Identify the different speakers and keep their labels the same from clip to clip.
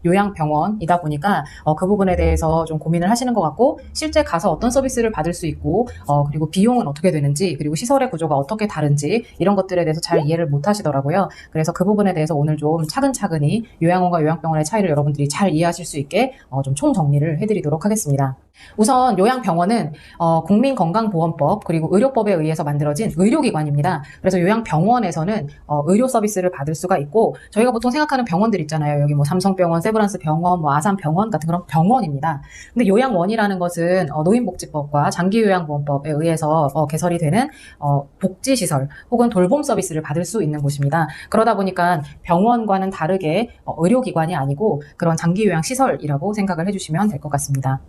Speaker 1: 요양병원이다 보니까 그 부분에 대해서 좀 고민을 하시는 것 같고, 실제 가서 어떤 서비스를 받을 수 있고 그리고 비용은 어떻게 되는지, 그리고 시설의 구조가 어떻게 다른지 이런 것들에 대해서 잘 이해를 못 하시더라고요. 그래서 그 부분에 대해서 오늘 좀 차근차근히 요양원과 요양병원의 차이를 여러분들이 잘 이해하실 수 있게 좀 총정리를 해드리도록 하겠습니다. 우선 요양병원은 국민건강보험법 그리고 의료법에 의해서 만들어진 의료기관입니다. 그래서 요양병원에서는 의료 서비스를 받을 수가 있고, 저희가 보통 생각하는 병원들 있잖아요. 여기 뭐 삼성병원, 세브란스병원, 뭐 아산병원 같은 그런 병원입니다. 근데 요양원이라는 것은 노인복지법과 장기요양보험법에 의해서 개설이 되는 복지시설 혹은 돌봄 서비스를 받을 수 있는 곳입니다. 그러다 보니까 병원과는 다르게 의료기관이 아니고 그런 장기요양시설이라고 생각을 해주시면 될 것 같습니다.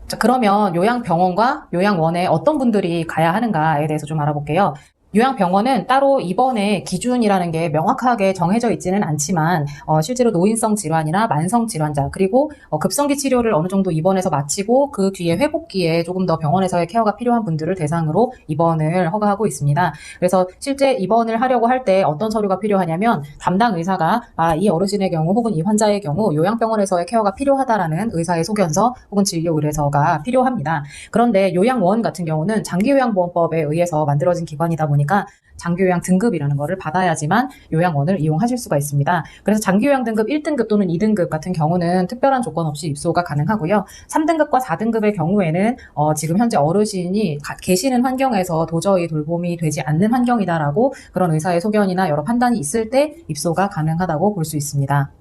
Speaker 1: 자, 그러면 요양병원과 요양원에 어떤 분들이 가야 하는가에 대해서 좀 알아볼게요. 요양병원은 따로 입원의 기준이라는 게 명확하게 정해져 있지는 않지만 실제로 노인성 질환이나 만성 질환자, 그리고 급성기 치료를 어느 정도 입원해서 마치고 그 뒤에 회복기에 조금 더 병원에서의 케어가 필요한 분들을 대상으로 입원을 허가하고 있습니다. 그래서 실제 입원을 하려고 할 때 어떤 서류가 필요하냐면, 담당 의사가 이 어르신의 경우 혹은 이 환자의 경우 요양병원에서의 케어가 필요하다라는 의사의 소견서 혹은 진료 의뢰서가 필요합니다. 그런데 요양원 같은 경우는 장기요양보험법에 의해서 만들어진 기관이다 보니까 장기요양 등급이라는 거를 받아야지만 요양원을 이용하실 수가 있습니다. 그래서 장기요양 등급 1등급 또는 2등급 같은 경우는 특별한 조건 없이 입소가 가능하고요. 3등급과 4등급의 경우에는 지금 현재 어르신이 계시는 환경에서 도저히 돌봄이 되지 않는 환경이다라고 그런 의사의 소견이나 여러 판단이 있을 때 입소가 가능하다고 볼 수 있습니다.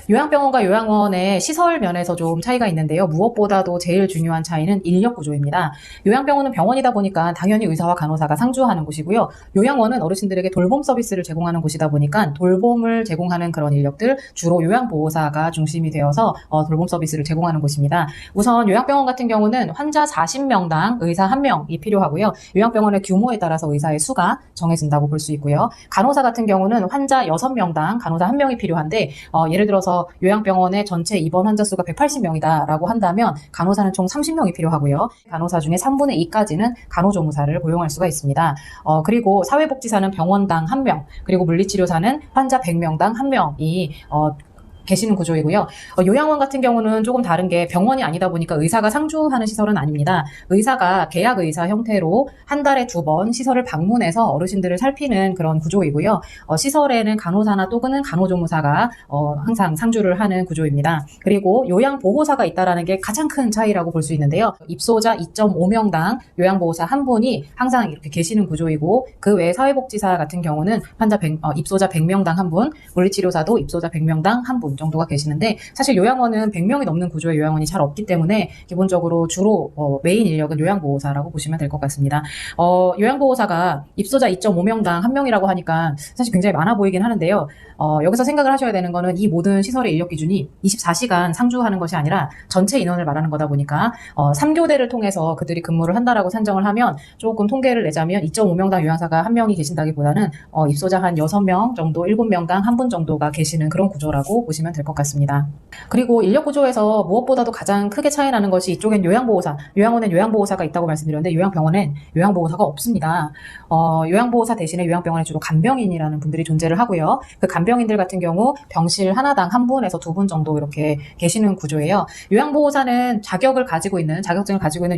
Speaker 1: 요양병원과 요양원의 시설 면에서 좀 차이가 있는데요. 무엇보다도 제일 중요한 차이는 인력 구조입니다. 요양병원은 병원이다 보니까 당연히 의사와 간호사가 상주하는 곳이고요. 요양원은 어르신들에게 돌봄 서비스를 제공하는 곳이다 보니까 돌봄을 제공하는 그런 인력들, 주로 요양보호사가 중심이 되어서 돌봄 서비스를 제공하는 곳입니다. 우선 요양병원 같은 경우는 환자 40명당 의사 1명이 필요하고요. 요양병원의 규모에 따라서 의사의 수가 정해진다고 볼 수 있고요. 간호사 같은 경우는 환자 6명당 간호사 1명이 필요한데, 예를 들어서 요양병원의 전체 입원 환자 수가 180명이다 라고 한다면 간호사는 총 30명이 필요하고요. 간호사 중에 3분의 2까지는 간호조무사를 고용할 수가 있습니다. 그리고 사회복지사는 병원당 1명, 그리고 물리치료사는 환자 100명당 1명이 계시는 구조이고요. 요양원 같은 경우는 조금 다른 게, 병원이 아니다 보니까 의사가 상주하는 시설은 아닙니다. 의사가 계약 의사 형태로 한 달에 2번 시설을 방문해서 어르신들을 살피는 그런 구조이고요. 시설에는 간호사나 또는 간호조무사가 항상 상주를 하는 구조입니다. 그리고 요양보호사가 있다라는 게 가장 큰 차이라고 볼 수 있는데요. 입소자 2.5명당 요양보호사 한 분이 항상 이렇게 계시는 구조이고, 그 외에 사회복지사 같은 경우는 입소자 100명당 한 분, 물리치료사도 입소자 100명당 한 분 정도가 계시는데, 사실 요양원은 100명이 넘는 구조의 요양원이 잘 없기 때문에 기본적으로 주로 메인 인력은 요양보호사라고 보시면 될 것 같습니다. 요양보호사가 입소자 2.5명당 1명이라고 하니까 사실 굉장히 많아 보이긴 하는데요. 여기서 생각을 하셔야 되는 거는 이 모든 시설의 인력 기준이 24시간 상주하는 것이 아니라 전체 인원을 말하는 거다 보니까 3교대를 통해서 그들이 근무를 한다라고 산정을 하면, 조금 통계를 내자면 2.5명당 요양사가 1명이 계신다기보다는 입소자 한 6명 정도, 7명당 한 분 정도가 계시는 그런 구조라고 보시면 될 것 같습니다. 그리고 인력 구조에서 무엇보다도 가장 크게 차이 나는 것이, 이쪽엔 요양보호사, 요양원엔 요양보호사가 있다고 말씀드렸는데 요양병원엔 요양보호사가 없습니다. 요양보호사 대신에 요양병원에 주로 간병인이라는 분들이 존재를 하고요. 그 간병인들 같은 경우 병실 하나당 1분에서 2분 정도 이렇게 계시는 구조예요. 요양보호사는 자격증을 가지고 있는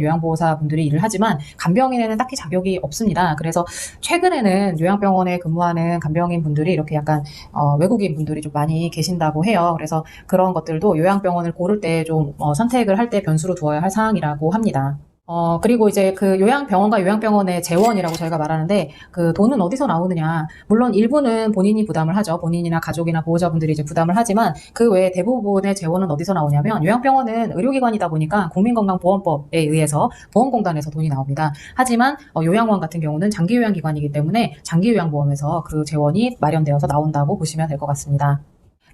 Speaker 1: 요양보호사 분들이 일을 하지만 간병인에는 딱히 자격이 없습니다. 그래서 최근에는 요양병원에 근무하는 간병인 분들이 이렇게 약간 외국인 분들이 좀 많이 계신다고 해요. 그래서 그런 것들도 요양병원을 고를 때 좀 선택을 할 때 변수로 두어야 할 사항이라고 합니다. 그리고 이제 그 요양병원과 요양병원의 재원이라고 저희가 말하는데, 그 돈은 어디서 나오느냐. 물론 일부는 본인이 부담을 하죠. 본인이나 가족이나 보호자분들이 이제 부담을 하지만, 그 외에 대부분의 재원은 어디서 나오냐면, 요양병원은 의료기관이다 보니까 국민건강보험법에 의해서 보험공단에서 돈이 나옵니다. 하지만 요양원 같은 경우는 장기요양기관이기 때문에 장기요양보험에서 그 재원이 마련되어서 나온다고 보시면 될 것 같습니다.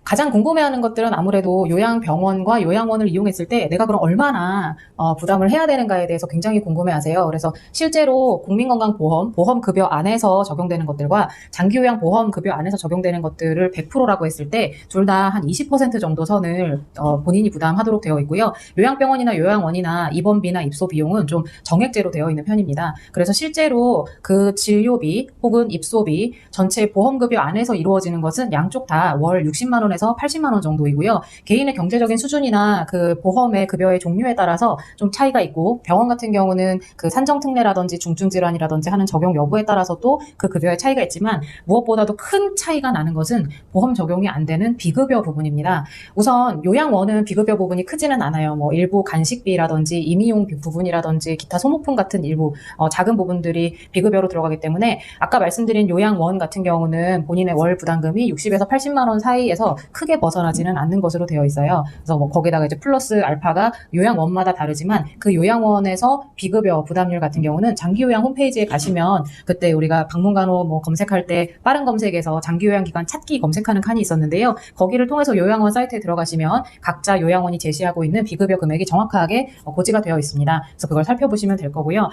Speaker 1: 가장 궁금해하는 것들은 아무래도 요양병원과 요양원을 이용했을 때 내가 그럼 얼마나 부담을 해야 되는가에 대해서 굉장히 궁금해하세요. 그래서 실제로 국민건강보험, 보험급여 안에서 적용되는 것들과 장기요양보험급여 안에서 적용되는 것들을 100%라고 했을 때 둘 다 한 20% 정도 선을 본인이 부담하도록 되어 있고요. 요양병원이나 요양원이나 입원비나 입소 비용은 좀 정액제로 되어 있는 편입니다. 그래서 실제로 그 진료비 혹은 입소비 전체 보험급여 안에서 이루어지는 것은 양쪽 다 월 60만 원을 원에서 80만 원 정도이고요. 개인의 경제적인 수준이나 그 보험의 급여의 종류에 따라서 좀 차이가 있고, 병원 같은 경우는 그 산정특례라든지 중증질환이라든지 하는 적용 여부에 따라서 또 그 급여의 차이가 있지만, 무엇보다도 큰 차이가 나는 것은 보험 적용이 안 되는 비급여 부분입니다. 우선 요양원은 비급여 부분이 크지는 않아요. 뭐 일부 간식비라든지 임의용 부분이라든지 기타 소모품 같은 일부 작은 부분들이 비급여로 들어가기 때문에, 아까 말씀드린 요양원 같은 경우는 본인의 월 부담금이 60에서 80만 원 사이에서 크게 벗어나지는 않는 것으로 되어 있어요. 그래서 뭐 거기다가 이제 플러스 알파가 요양원마다 다르지만, 그 요양원에서 비급여 부담률 같은 경우는 장기요양 홈페이지에 가시면, 그때 우리가 방문간호 뭐 검색할 때 빠른 검색에서 장기요양기관 찾기 검색하는 칸이 있었는데요. 거기를 통해서 요양원 사이트에 들어가시면 각자 요양원이 제시하고 있는 비급여 금액이 정확하게 고지가 되어 있습니다. 그래서 그걸 살펴보시면 될 거고요.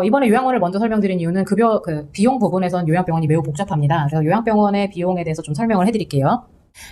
Speaker 1: 이번에 요양원을 먼저 설명드린 이유는 비용 부분에선 요양병원이 매우 복잡합니다. 그래서 요양병원의 비용에 대해서 좀 설명을 해드릴게요.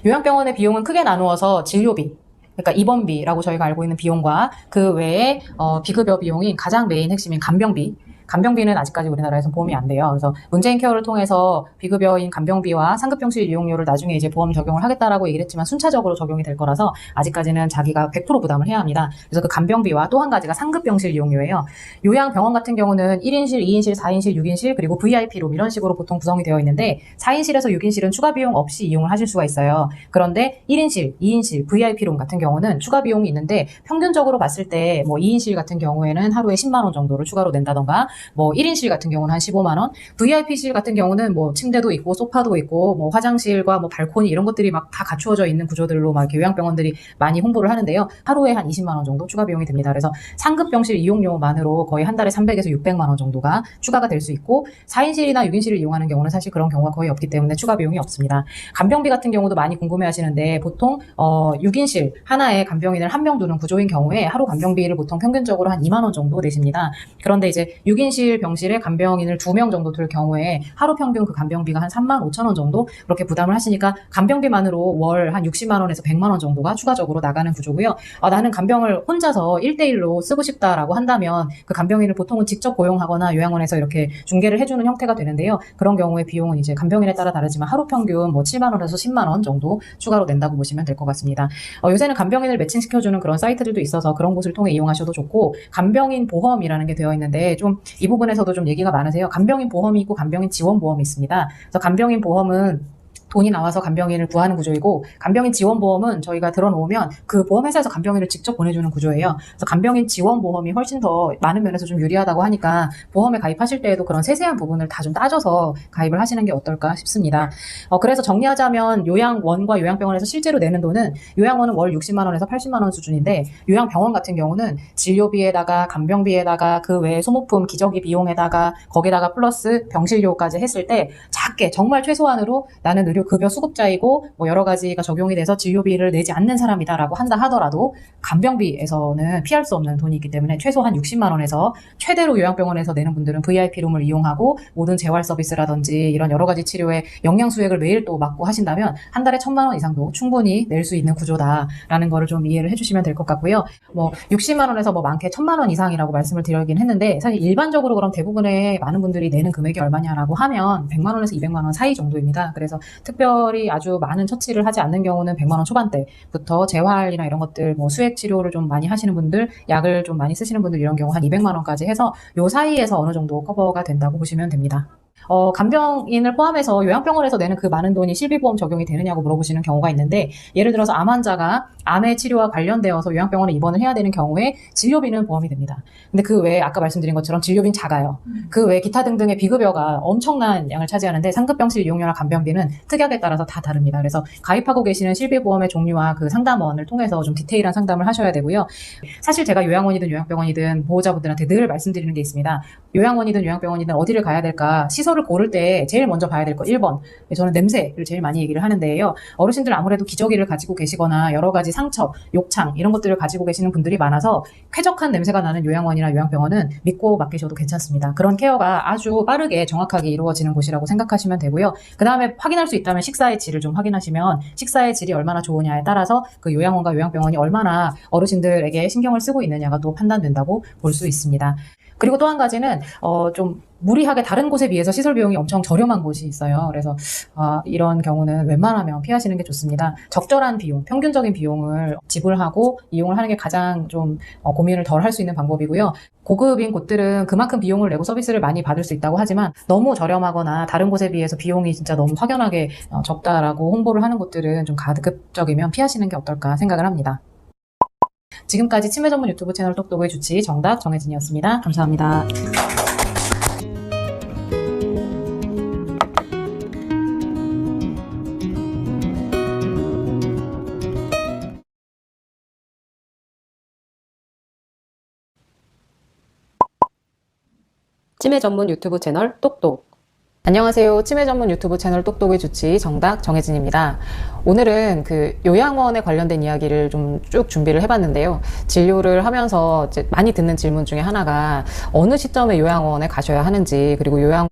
Speaker 1: 요양병원의 비용은 크게 나누어서 진료비, 그러니까 입원비라고 저희가 알고 있는 비용과 그 외에 비급여 비용인 가장 메인 핵심인 간병비는 아직까지 우리나라에서 보험이 안 돼요. 그래서 문재인 케어를 통해서 비급여인 간병비와 상급병실 이용료를 나중에 이제 보험 적용을 하겠다라고 얘기를 했지만, 순차적으로 적용이 될 거라서 아직까지는 자기가 100% 부담을 해야 합니다. 그래서 그 간병비와 또 한 가지가 상급병실 이용료예요. 요양병원 같은 경우는 1인실, 2인실, 4인실, 6인실, 그리고 VIP룸 이런 식으로 보통 구성이 되어 있는데, 4인실에서 6인실은 추가 비용 없이 이용을 하실 수가 있어요. 그런데 1인실, 2인실, VIP룸 같은 경우는 추가 비용이 있는데, 평균적으로 봤을 때 뭐 2인실 같은 경우에는 하루에 10만 원 정도를 추가로 낸다던가, 뭐 1인실 같은 경우는 한 15만 원, VIP실 같은 경우는 뭐 침대도 있고 소파도 있고 뭐 화장실과 뭐 발코니 이런 것들이 막 다 갖추어져 있는 구조들로 막 이렇게 요양병원들이 많이 홍보를 하는데요. 하루에 한 20만 원 정도 추가 비용이 듭니다. 그래서 상급병실 이용료만으로 거의 한 달에 300에서 600만 원 정도가 추가가 될 수 있고, 4인실이나 6인실을 이용하는 경우는 사실 그런 경우가 거의 없기 때문에 추가 비용이 없습니다. 간병비 같은 경우도 많이 궁금해 하시는데, 보통 6인실 하나에 간병인을 한 명 두는 구조인 경우에 하루 간병비를 보통 평균적으로 한 2만 원 정도 내십니다. 그런데 이제 6인실 병실에 간병인을 2명 정도 둘 경우에 하루 평균 그 간병비가 한 3만 5천 원 정도 그렇게 부담을 하시니까, 간병비만으로 월 한 60만 원에서 100만 원 정도가 추가적으로 나가는 구조고요. 나는 간병을 혼자서 1대1로 쓰고 싶다라고 한다면 그 간병인을 보통은 직접 고용하거나 요양원에서 이렇게 중개를 해주는 형태가 되는데요. 그런 경우에 비용은 이제 간병인에 따라 다르지만 하루 평균 뭐 7만 원에서 10만 원 정도 추가로 낸다고 보시면 될 것 같습니다. 요새는 간병인을 매칭시켜주는 그런 사이트들도 있어서 그런 곳을 통해 이용하셔도 좋고, 간병인 보험이라는 게 되어 있는데, 좀 이 부분에서도 좀 얘기가 많으세요. 간병인 보험이 있고 간병인 지원보험이 있습니다. 그래서 간병인 보험은 돈이 나와서 간병인을 구하는 구조이고, 간병인 지원보험은 저희가 들어놓으면 그 보험회사에서 간병인을 직접 보내주는 구조예요. 그래서 간병인 지원보험이 훨씬 더 많은 면에서 좀 유리하다고 하니까, 보험에 가입하실 때에도 그런 세세한 부분을 다 좀 따져서 가입을 하시는 게 어떨까 싶습니다. 그래서 정리하자면, 요양원과 요양병원에서 실제로 내는 돈은, 요양원은 월 60만 원에서 80만 원 수준인데, 요양병원 같은 경우는 진료비에다가 간병비에다가 그 외에 소모품 기저귀 비용에다가 거기다가 플러스 병실료까지 했을 때, 작게 정말 최소한으로 나는 의료급여 수급자이고 뭐 여러 가지가 적용이 돼서 진료비를 내지 않는 사람이다라고 한다 하더라도, 간병비에서는 피할 수 없는 돈이 있기 때문에 최소한 60만 원에서, 최대로 요양병원에서 내는 분들은 VIP룸을 이용하고 모든 재활 서비스라든지 이런 여러 가지 치료에 영양수액을 매일 또 맞고 하신다면 한 달에 1,000만 원 이상도 충분히 낼 수 있는 구조다라는 거를 좀 이해를 해주시면 될 것 같고요. 뭐 60만 원에서 뭐 많게 1,000만 원 이상이라고 말씀을 드리긴 했는데, 사실 일반적으로 그럼 대부분의 많은 분들이 내는 금액이 얼마냐라고 하면 100만 원에서 200만 원 사이 정도입니다. 그래서 특별히 아주 많은 처치를 하지 않는 경우는 100만 원 초반대부터 재활이나 이런 것들, 뭐 수액 치료를 좀 많이 하시는 분들, 약을 좀 많이 쓰시는 분들 이런 경우 한 200만 원까지 해서 요 사이에서 어느 정도 커버가 된다고 보시면 됩니다. 간병인을 포함해서 요양병원에서 내는 그 많은 돈이 실비보험 적용이 되느냐고 물어보시는 경우가 있는데, 예를 들어서 암 환자가 암의 치료와 관련되어서 요양병원에 입원을 해야 되는 경우에 진료비는 보험이 됩니다. 근데 그 외에 아까 말씀드린 것처럼 진료비는 작아요. 그 외에 기타 등등의 비급여가 엄청난 양을 차지하는데, 상급병실 이용료나 간병비는 특약에 따라서 다 다릅니다. 그래서 가입하고 계시는 실비보험의 종류와 그 상담원을 통해서 좀 디테일한 상담을 하셔야 되고요. 사실 제가 요양원이든 요양병원이든 보호자분들한테 늘 말씀드리는 게 있습니다. 요양원이든 요양병원이든 어디를 가야 될까, 시설을 고를 때 제일 먼저 봐야 될 거 1번, 저는 냄새를 제일 많이 얘기를 하는데요. 어르신들 아무래도 기저귀를 가지고 계시거나 여러 가지 상처, 욕창 이런 것들을 가지고 계시는 분들이 많아서, 쾌적한 냄새가 나는 요양원이나 요양병원은 믿고 맡기셔도 괜찮습니다. 그런 케어가 아주 빠르게 정확하게 이루어지는 곳이라고 생각하시면 되고요. 그 다음에 확인할 수 있다면 식사의 질을 좀 확인하시면, 식사의 질이 얼마나 좋으냐에 따라서 그 요양원과 요양병원이 얼마나 어르신들에게 신경을 쓰고 있느냐가 또 판단된다고 볼 수 있습니다. 그리고 또 한 가지는 좀 무리하게 다른 곳에 비해서 시설 비용이 엄청 저렴한 곳이 있어요. 그래서 이런 경우는 웬만하면 피하시는 게 좋습니다. 적절한 비용, 평균적인 비용을 지불하고 이용을 하는 게 가장 좀 고민을 덜 할 수 있는 방법이고요. 고급인 곳들은 그만큼 비용을 내고 서비스를 많이 받을 수 있다고 하지만 너무 저렴하거나 다른 곳에 비해서 비용이 진짜 너무 확연하게 적다라고 홍보를 하는 곳들은 좀 가급적이면 피하시는 게 어떨까 생각을 합니다. 지금까지 치매 전문 유튜브 채널 똑똑의 주치 정답 정혜진이었습니다. 감사합니다. 치매 전문 유튜브 채널 똑똑. 안녕하세요. 치매 전문 유튜브 채널 똑똑의 주치 정답 정혜진입니다. 오늘은 요양원에 관련된 이야기를 좀 쭉 준비를 해봤는데요. 진료를 하면서 이제 많이 듣는 질문 중에 하나가 어느 시점에 요양원에 가셔야 하는지, 그리고 요양원에